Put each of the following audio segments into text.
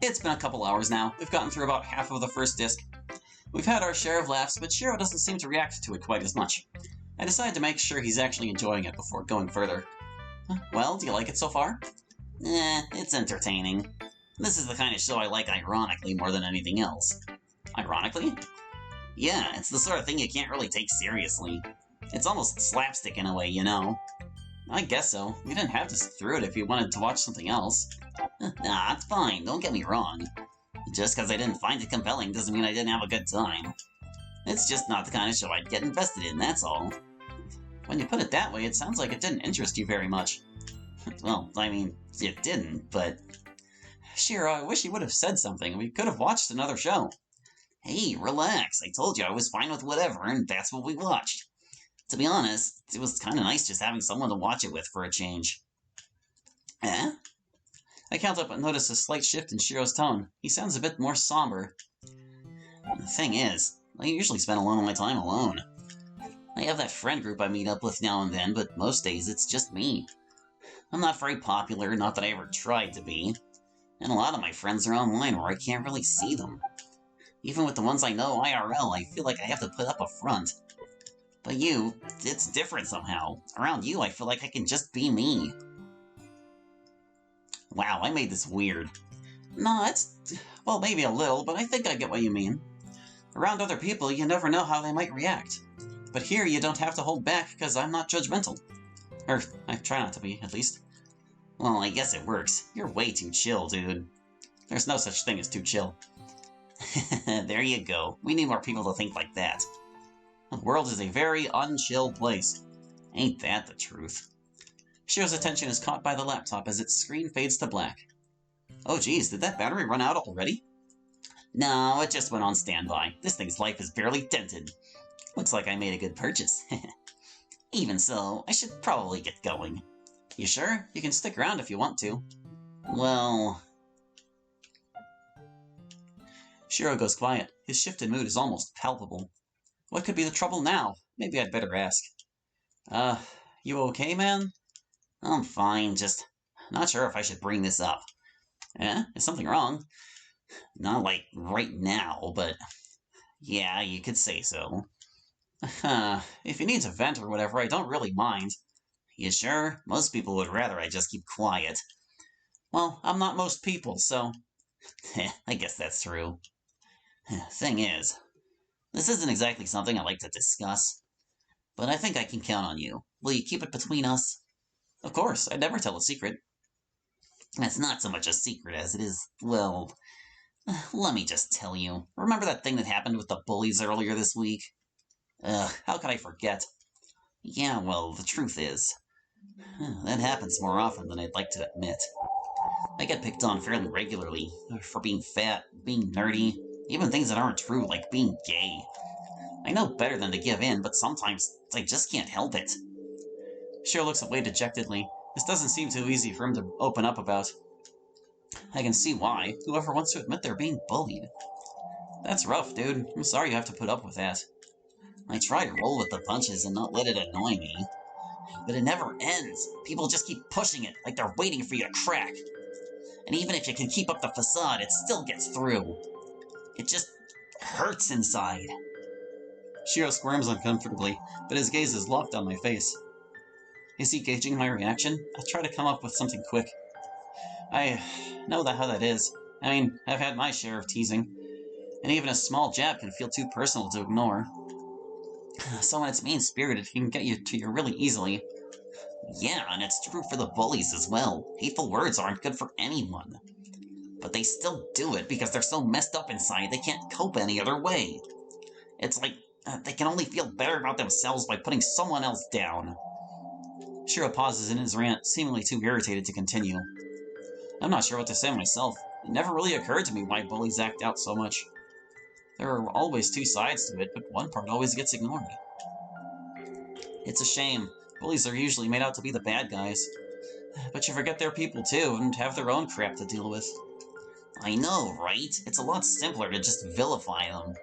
It's been a couple hours now. We've gotten through about half of the first disc. We've had our share of laughs, but Shiro doesn't seem to react to it quite as much. I decided to make sure he's actually enjoying it before going further. Well, do you like it so far? It's entertaining. This is the kind of show I like ironically more than anything else. Ironically? Yeah, it's the sort of thing you can't really take seriously. It's almost slapstick in a way, you know. I guess so. You didn't have to sit through it if you wanted to watch something else. Nah, it's fine, don't get me wrong. Just because I didn't find it compelling doesn't mean I didn't have a good time. It's just not the kind of show I'd get invested in, that's all. When you put it that way, it sounds like it didn't interest you very much. Well, I mean, it didn't, but... Shiro, I wish you would have said something. We could have watched another show. Hey, relax. I told you I was fine with whatever, and that's what we watched. To be honest, it was kind of nice just having someone to watch it with for a change. Eh? I count up and notice a slight shift in Shiro's tone. He sounds a bit more somber. The thing is, I usually spend a lot of my time alone. I have that friend group I meet up with now and then, but most days it's just me. I'm not very popular, not that I ever tried to be. And a lot of my friends are online where I can't really see them. Even with the ones I know IRL, I feel like I have to put up a front. But you, it's different somehow. Around you, I feel like I can just be me. Wow, I made this weird. No, it's... well, maybe a little, but I think I get what you mean. Around other people, you never know how they might react. But here, you don't have to hold back, because I'm not judgmental. Or, I try not to be, at least. Well, I guess it works. You're way too chill, dude. There's no such thing as too chill. There you go. We need more people to think like that. The world is a very unchill place. Ain't that the truth? Shiro's attention is caught by the laptop as its screen fades to black. Oh geez, did that battery run out already? No, it just went on standby. This thing's life is barely dented. Looks like I made a good purchase. Even so, I should probably get going. You sure? You can stick around if you want to. Well... Shiro goes quiet. His shift in mood is almost palpable. What could be the trouble now? Maybe I'd better ask. You okay, man? I'm fine, just not sure if I should bring this up. Eh? Is something wrong? Not like right now, but... yeah, you could say so. If you need to vent or whatever, I don't really mind. You sure? Most people would rather I just keep quiet. Well, I'm not most people, so... I guess that's true. Thing is, this isn't exactly something I like to discuss, but I think I can count on you. Will you keep it between us? Of course, I'd never tell a secret. It's not so much a secret as it is, well... let me just tell you. Remember that thing that happened with the bullies earlier this week? How could I forget? Yeah, well, the truth is... that happens more often than I'd like to admit. I get picked on fairly regularly, for being fat, being nerdy, even things that aren't true, like being gay. I know better than to give in, but sometimes I just can't help it. Shiro looks away dejectedly. This doesn't seem too easy for him to open up about. I can see why. Whoever wants to admit they're being bullied? That's rough, dude. I'm sorry you have to put up with that. I try to roll with the punches and not let it annoy me. But it never ends. People just keep pushing it, like they're waiting for you to crack. And even if you can keep up the facade, it still gets through. It just hurts inside. Shiro squirms uncomfortably, but his gaze is locked on my face. Is he gauging my reaction? I try to come up with something quick. I know how that is. I mean, I've had my share of teasing. And even a small jab can feel too personal to ignore. So when it's mean-spirited, he can get you to you really easily. Yeah, and it's true for the bullies as well. Hateful words aren't good for anyone. But they still do it because they're so messed up inside they can't cope any other way. It's like they can only feel better about themselves by putting someone else down. Shiro pauses in his rant, seemingly too irritated to continue. I'm not sure what to say myself. It never really occurred to me why bullies act out so much. There are always two sides to it, but one part always gets ignored. It's a shame. Bullies are usually made out to be the bad guys. But you forget they're people too, and have their own crap to deal with. I know, right? It's a lot simpler to just vilify them.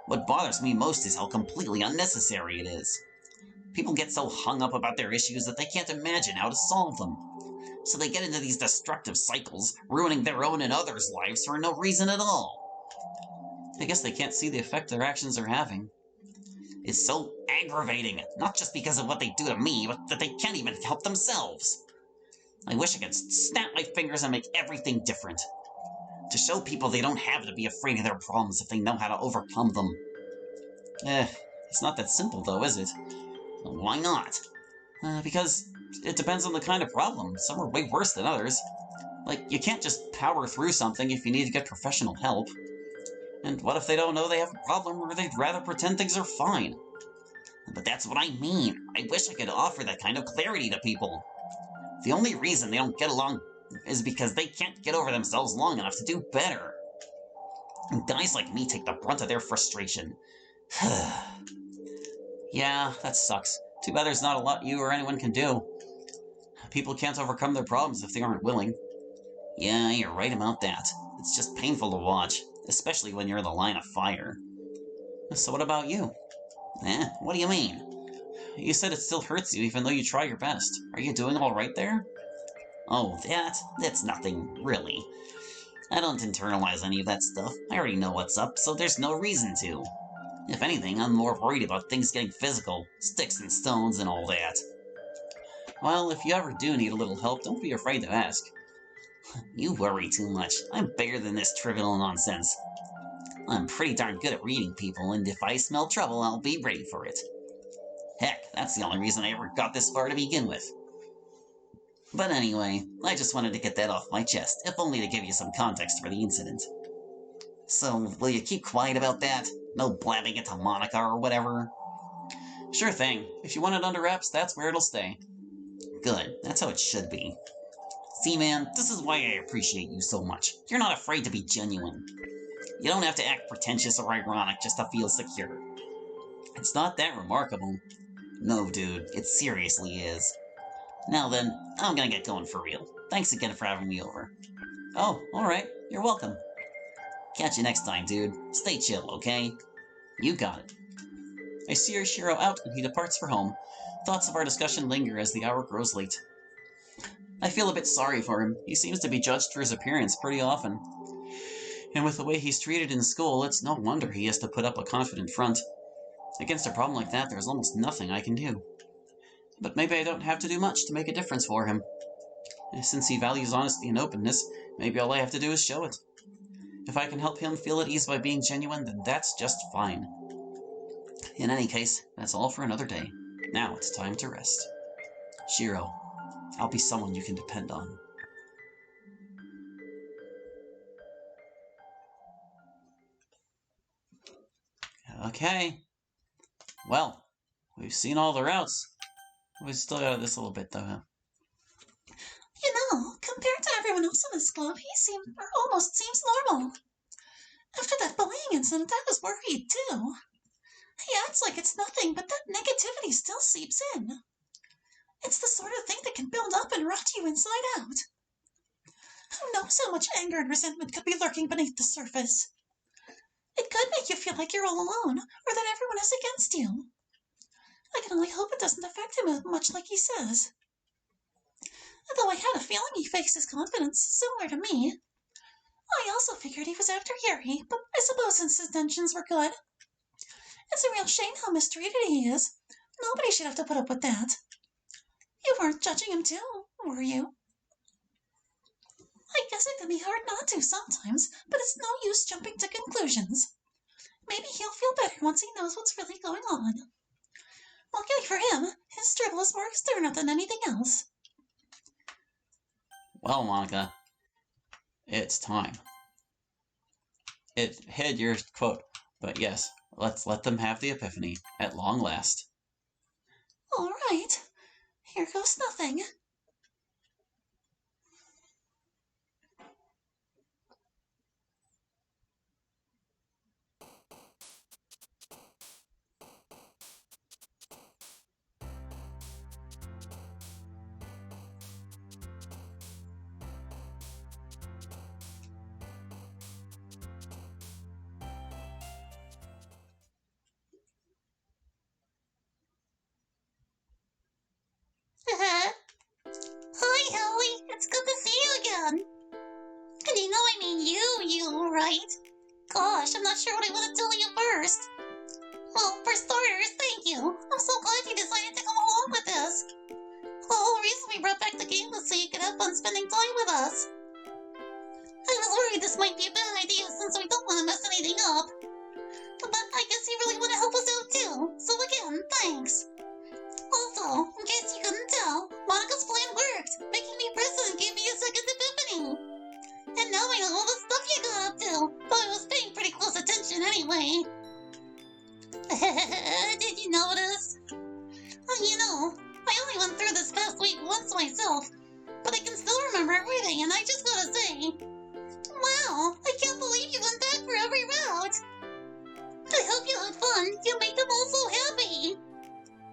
What bothers me most is how completely unnecessary it is. People get so hung up about their issues that they can't imagine how to solve them. So they get into these destructive cycles, ruining their own and others' lives for no reason at all. I guess they can't see the effect their actions are having. It's so aggravating, not just because of what they do to me, but that they can't even help themselves. I wish I could snap my fingers and make everything different. To show people they don't have to be afraid of their problems if they know how to overcome them. It's not that simple though, is it? Why not? Because it depends on the kind of problem. Some are way worse than others. Like, you can't just power through something if you need to get professional help. And what if they don't know they have a problem, or they'd rather pretend things are fine? But that's what I mean. I wish I could offer that kind of clarity to people. The only reason they don't get along is because they can't get over themselves long enough to do better. And guys like me take the brunt of their frustration. Yeah, that sucks. Too bad there's not a lot you or anyone can do. People can't overcome their problems if they aren't willing. Yeah, you're right about that. It's just painful to watch, especially when you're in the line of fire. So what about you? What do you mean? You said it still hurts you even though you try your best. Are you doing all right there? Oh, that's nothing, really. I don't internalize any of that stuff. I already know what's up, so there's no reason to. If anything, I'm more worried about things getting physical, sticks and stones and all that. Well, if you ever do need a little help, don't be afraid to ask. You worry too much. I'm bigger than this trivial nonsense. I'm pretty darn good at reading people, and if I smell trouble, I'll be ready for it. Heck, that's the only reason I ever got this far to begin with. But anyway, I just wanted to get that off my chest, if only to give you some context for the incident. So, will you keep quiet about that? No blabbing it to Monica or whatever? Sure thing. If you want it under wraps, that's where it'll stay. Good, that's how it should be. See, man, this is why I appreciate you so much. You're not afraid to be genuine. You don't have to act pretentious or ironic just to feel secure. It's not that remarkable. No, dude, it seriously is. Now then, I'm gonna get going for real. Thanks again for having me over. Oh, alright, you're welcome. Catch you next time, dude. Stay chill, okay? You got it. I steer Shiro out and he departs for home. Thoughts of our discussion linger as the hour grows late. I feel a bit sorry for him. He seems to be judged for his appearance pretty often. And with the way he's treated in school, it's no wonder he has to put up a confident front. Against a problem like that, there's almost nothing I can do. But maybe I don't have to do much to make a difference for him. Since he values honesty and openness, maybe all I have to do is show it. If I can help him feel at ease by being genuine, then that's just fine. In any case, that's all for another day. Now it's time to rest. Shiro, I'll be someone you can depend on. Okay. Well, we've seen all the routes. We've still got this little bit, though, huh? You know, compared to everyone else in this club, he seems, or almost seems normal. After that bullying incident, I was worried too. He acts like it's nothing, but that negativity still seeps in. It's the sort of thing that can build up and rot you inside out. Who knows how much anger and resentment could be lurking beneath the surface? It could make you feel like you're all alone, or that everyone is against you. I can only hope it doesn't affect him much like he says. Though I had a feeling he fakes his confidence, similar to me. I also figured he was after Yuri, but I suppose his intentions were good. It's a real shame how mistreated he is. Nobody should have to put up with that. You weren't judging him too, were you? I guess it can be hard not to sometimes, but it's no use jumping to conclusions. Maybe he'll feel better once he knows what's really going on. Luckily for him, his dribble is more external than anything else. Well, Monica, it's time. It hid your quote, but yes, let's let them have the epiphany at long last. All right, here goes nothing. right? Gosh, I'm not sure what I want to tell you first. Well, for starters, thank you. I'm so glad you decided to come along with this. The whole reason we brought back the game was so you could have fun spending time with us. I was worried this might be a bad idea since we don't want to mess anything up. But I guess you really want to help us out too. So again, thanks. Also, in case you couldn't tell, Monica's plan worked. Making me president gave me a second epiphany. And knowing all the stuff you got up to, though I was paying pretty close attention anyway. Did you notice? You know, I only went through this past week once myself, but I can still remember everything, and I just gotta say, wow, I can't believe you went back for every route. I hope you had fun. You made them all so happy.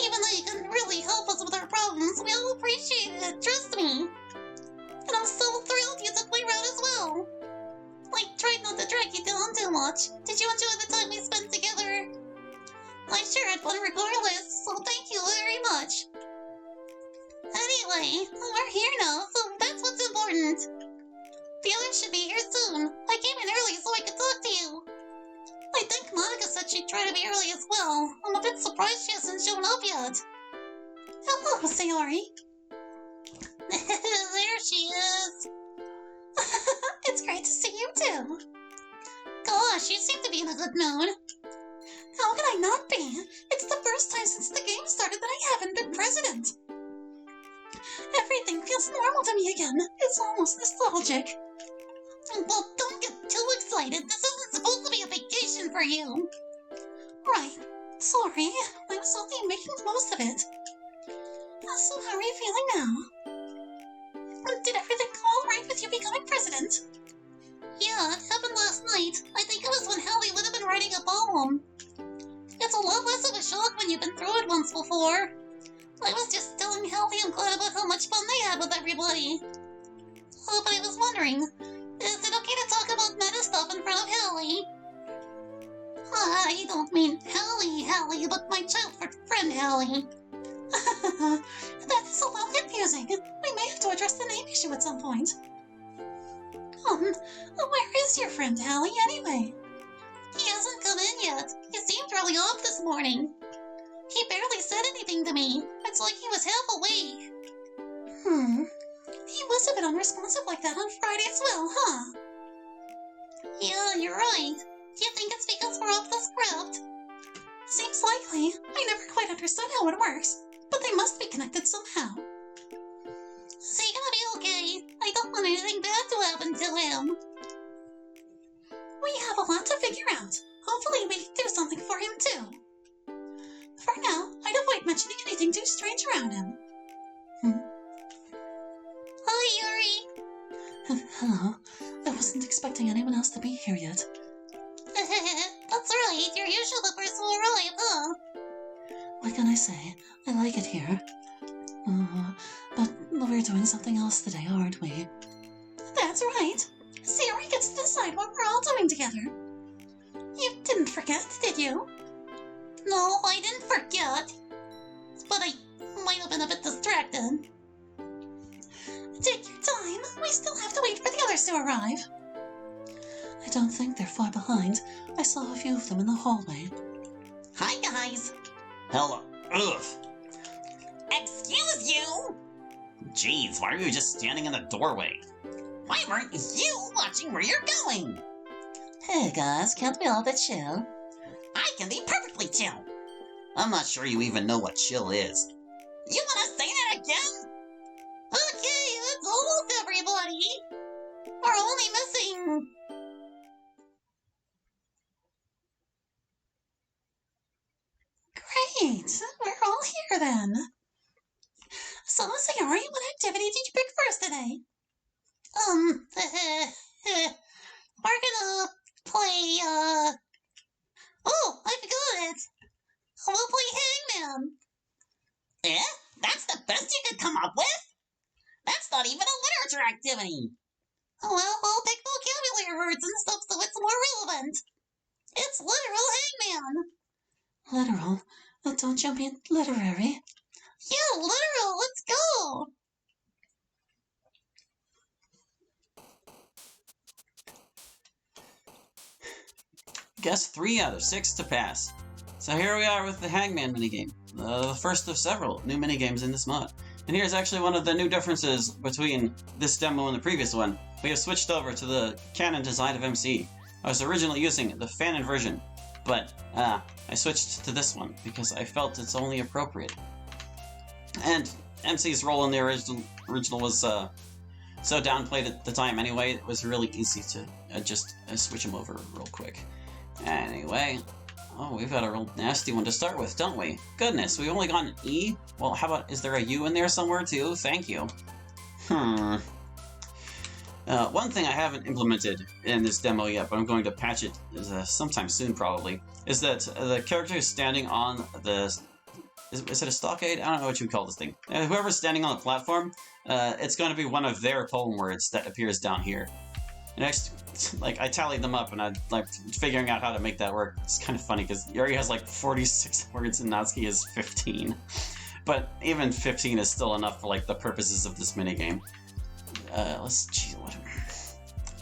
Even though you couldn't really help us with our problems, we all appreciated it, trust me. And I'm so thrilled you took my route as well. I tried not to drag you down too much. Did you enjoy the time we spent together? I sure had fun regardless, so thank you very much. Anyway, we're here now, so that's what's important. The others should be here soon. I came in early so I could talk to you. I think Monica said she'd try to be early as well. I'm a bit surprised she hasn't shown up yet. Hello, Sayori. There she is. It's great to see you too. Gosh, you seem to be in a good mood. How could I not be? It's the first time since the game started that I haven't been president. Everything feels normal to me again. It's almost nostalgic. Well, don't get too excited. This isn't supposed to be a vacation for you. Right. Sorry. I was only making the most of it. So how are you feeling now? Did everything go all right with you becoming president? Yeah, it happened last night. I think it was when Hallie would have been writing a poem. It's a lot less of a shock when you've been through it once before. I was just telling Hallie I'm glad about how much fun they had with everybody. Oh, but I was wondering, is it okay to talk about meta stuff in front of Hallie? I don't mean Hallie, but my childhood friend Hallie. That is a little confusing. We may have to address the name issue at some point. Where is your friend Hallie anyway? He hasn't come in yet. He seemed really off this morning. He barely said anything to me. It's like he was half awake. He was a bit unresponsive like that on Friday as well, huh? Yeah, you're right. Do you think it's because we're off the script? Seems likely. I never quite understood how it works, but they must be connected somehow. Is he gonna be okay? I don't want anything bad to happen to him. We have a lot to figure out. Hopefully we can do something for him too. For now, I'd avoid mentioning anything too strange around him. Hi, Yuri. Hello. I wasn't expecting anyone else to be here yet. That's right. You're usually the person to arrive, huh? What can I say? I like it here. But we're doing something else today, aren't we? That's right. Sayori gets to decide what we're all doing together. You didn't forget, did you? No, I didn't forget. But I might have been a bit distracted. Take your time. We still have to wait for the others to arrive. I don't think they're far behind. I saw a few of them in the hallway. Hi, guys. Hello. Ugh. Excuse you? Jeez, why are you just standing in the doorway? Why weren't you watching where you're going? Hey guys, can't we all be chill? I can be perfectly chill. I'm not sure you even know what chill is. You want to say that again? Okay, that's almost everybody. We're only missing... Great, we're all here then. So, Sayori, what activity did you pick for us today? We're gonna play, oh, I forgot it. We'll play Hangman. Eh? That's the best you could come up with? That's not even a literature activity. Well, we'll pick vocabulary words and stuff so it's more relevant. It's literal Hangman. Literal? Don't you mean literary? Yeah, literal. Let's go. Guess 3 out of 6 to pass. So here we are with the Hangman minigame, the first of several new minigames in this mod. And here's actually one of the new differences between this demo and the previous one. We have switched over to the canon design of MC. I was originally using the fanon version, but I switched to this one because I felt it's only appropriate. And MC's role in the original was so downplayed at the time anyway, it was really easy to just switch him over real quick. Anyway, oh, we've got a real nasty one to start with, don't we? Goodness, we've only got an E? Well, how about, is there a U in there somewhere too? Thank you. One thing I haven't implemented in this demo yet, but I'm going to patch it sometime soon probably, is that the character who's standing on the... Is it a stockade? I don't know what you would call this thing. Whoever's standing on the platform, it's going to be one of their poem words that appears down here. Next, like, I tallied them up and I'm like figuring out how to make that work. It's kind of funny because Yuri has like 46 words and Natsuki has 15. But even 15 is still enough for like the purposes of this minigame. Geez, what?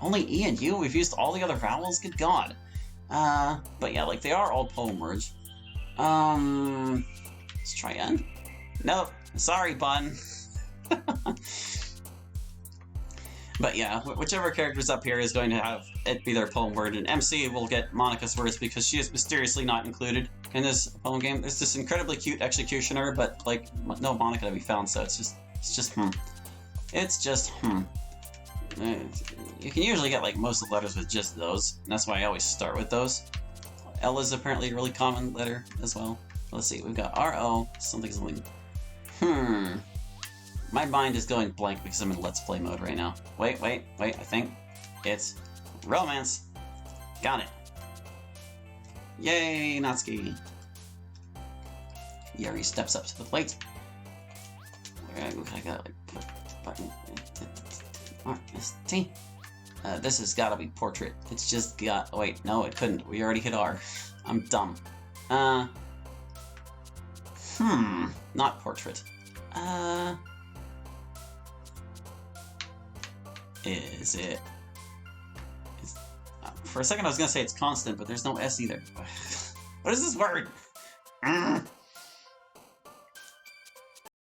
Only E and U? We've used all the other vowels? Good God. But yeah, like they are all poem words. Let's try N. Nope. Sorry, bun. But yeah, whichever character's up here is going to have it be their poem word, and MC will get Monica's words because she is mysteriously not included in this poem game. There's this incredibly cute executioner, but like no Monica to be found, so it's just It's just You can usually get like most of the letters with just those, and that's why I always start with those. L is apparently a really common letter as well. Let's see, we've got R-O, something. My mind is going blank because I'm in Let's Play mode right now. Wait, I think it's romance. Got it. Yay, Natsuki. Yuri steps up to the plate. I got like button. R-S-T. This has got to be portrait. It's just got. Wait, no, it couldn't. We already hit R. I'm dumb. Not portrait. Is it? For a second I was gonna say it's constant, but there's no S either. What is this word?